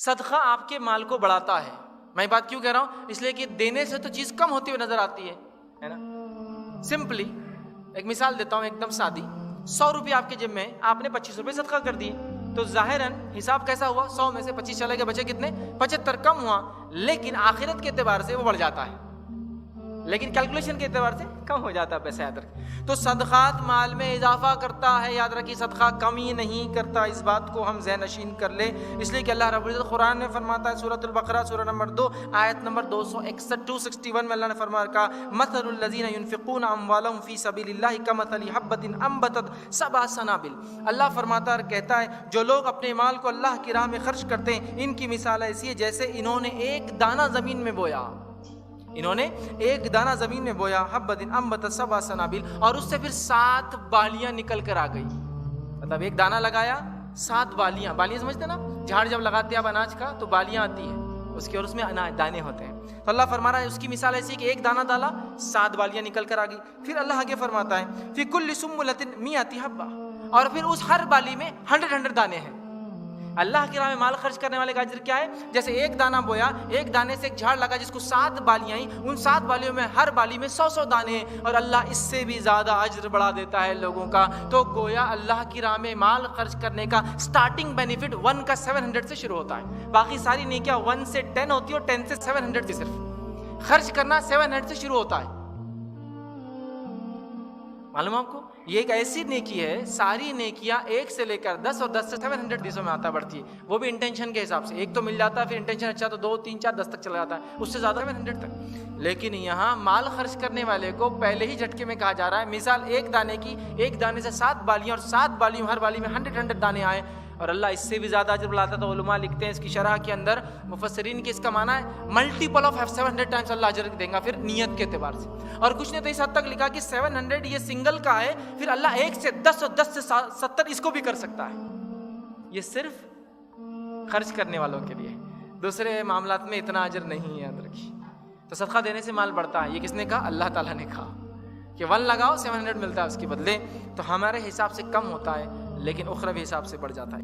صدقہ آپ کے مال کو بڑھاتا ہے. میں بات کیوں کہہ رہا ہوں؟ اس لیے کہ دینے سے تو چیز کم ہوتی ہوئی نظر آتی ہے نا. سمپلی ایک مثال دیتا ہوں ایک دم سادی. 100 روپے آپ کے جیب میں، آپ نے 25 روپے صدقہ کر دیے، تو ظاہراً حساب کیسا ہوا؟ 100 میں سے 25 چلے گئے، بچے کتنے؟ 75 کم ہوا. لیکن آخرت کے اعتبار سے وہ بڑھ جاتا ہے، لیکن کیلکولیشن کے اعتبار سے کم ہو جاتا ہے پیسہ. یاد رکھیں. تو صدقات مال میں اضافہ کرتا ہے. یاد رکھیے صدقہ کمی نہیں کرتا. اس بات کو ہم ذہن نشین کر لیں، اس لیے کہ اللہ رب العزت قرآن میں فرماتا ہے سورۃ البقرہ سورہ نمبر 2 آیت نمبر 261 میں اللہ نے فرمایا کہا مثل الذین ينفقون اموالهم فی سبیل اللہ کمثل حبۃ انبتت 7 سنابل. اللہ فرماتا ہے، کہتا ہے جو لوگ اپنے مال کو اللہ کی راہ میں خرچ کرتے ہیں، ان کی مثال ایسی ہے جیسے انہوں نے ایک دانہ زمین میں بویا. انہوں نے ایک دانہ زمین میں بویا، حبۃ انبتت 7 سنابل، اور اس سے پھر 7 بالیاں نکل کر آ گئی. مطلب ایک دانہ لگایا، 7 بالیاں سمجھتے نا، جھاڑ جب لگاتے ہیں آپ اناج کا تو بالیاں آتی ہیں اس کی، اور اس میں دانے ہوتے ہیں. تو اللہ فرما رہا ہے اس کی مثال ایسی ہے کہ ایک دانہ ڈالا، 7 بالیاں نکل کر آ گئی. پھر اللہ آگے فرماتا ہے فی کل سنبلۃ 100 حبۃ، اور پھر اس ہر بالی میں 100 دانے ہیں. اللہ کی راہ میں مال خرچ کرنے والے کا اجر کیا ہے؟ جیسے ایک دانہ بویا، ایک دانے سے ایک جھاڑ لگا جس کو 7 بالیاں آئیں، ان 7 بالیوں میں ہر بالی میں 100 دانے ہیں، اور اللہ اس سے بھی زیادہ اجر بڑھا دیتا ہے لوگوں کا. تو گویا اللہ کی راہ میں مال خرچ کرنے کا سٹارٹنگ بینیفٹ 1 کا 700 سے شروع ہوتا ہے. باقی ساری نیکیاں 1 سے 10 ہوتی ہے، اور 10 سے 700 کی صرف خرچ کرنا 700 سے شروع ہوتا ہے. معلوم آپ کو یہ ایک ایسی نیکی ہے، ساری نیکیاں 1 سے لے کر 10 اور 10 سے 700 حدیثوں میں آتا بڑھتی ہے، وہ بھی انٹینشن کے حساب سے. ایک تو مل جاتا ہے، پھر انٹینشن اچھا تو 2 3 4 10 تک چلا جاتا ہے، اس سے زیادہ 700 تک. لیکن یہاں مال خرچ کرنے والے کو پہلے ہی جھٹکے میں کہا جا رہا ہے مثال ایک دانے کی، ایک دانے سے 7 بالیاں، اور 7 بالیوں ہر بالی میں 100 دانے آئے، اور اللہ اس سے بھی زیادہ اجر بڑھاتا. تو علماء لکھتے ہیں اس کی شرح کے اندر مفسرین کے اس کا معنی ہے ملٹیپل آف 700 ٹائمز اللہ اجر دیں گا پھر نیت کے اعتبار سے. اور کچھ نے تو اس حد تک لکھا کہ 700 یہ سنگل کا ہے، پھر اللہ 1 سے 10 اور 10 سے 70 اس کو بھی کر سکتا ہے. یہ صرف خرچ کرنے والوں کے لیے، دوسرے معاملات میں اتنا اجر نہیں ہے. یاد رکھیے. تو صدقہ دینے سے مال بڑھتا ہے. یہ کس نے کہا؟ اللہ تعالیٰ نے کہا کہ 1 لگاؤ 700 ملتا ہے اس کے بدلے. تو ہمارے حساب سے کم ہوتا ہے، لیکن اخروی حساب سے بڑھ جاتا ہے.